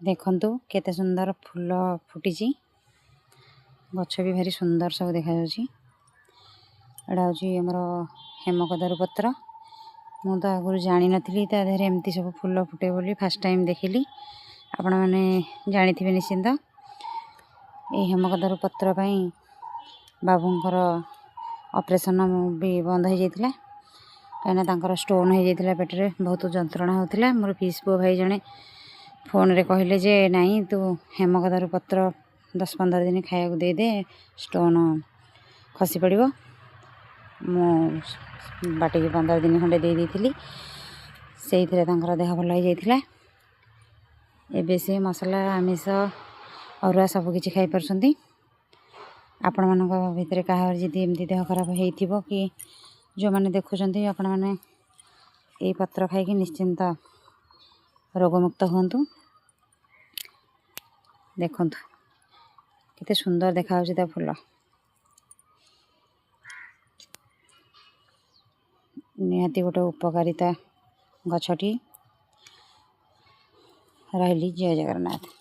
देखंतु केते सुंदर फूल फुटी गछ भी भारी सुंदर सब देखा एटा हूँ आमर हेमकदर पत्र मु तो आगुरी जानी नथी तादेहरे एमती सब फूल फुटे बोली फास्ट टाइम देखिली। आपण मैंने जानी निश्चिंत ये हेमकदर पत्र पाई बाबूंकर ऑपरेशन भी बंद हो जाता कहीं स्टोन हो जाता पेटरे बहुत जंत्रणा होता। मोर पीस पु भाई जड़े फोन रे कहले जे नहीं तू हेमकदर पत्र 10-15 दिन खाया दे दे स्टोन खसी पड़ो। मु बाटिक 15 दिन खंडे दे दी से देह भल हो जाता। एबे से मसला आमिष अरुआ सबकि खाई पार्टी। आपण मान भितर कहार जी एमती देह खराब हो कि जो मैंने देखुं आपण मैंने ये पत्र खाई निश्चिंत रोगमुक्त हूँ। देखु केते सुंदर देखा फूल निहाती गोटे उपकारिता गछटी। रही जय जगन्नाथ।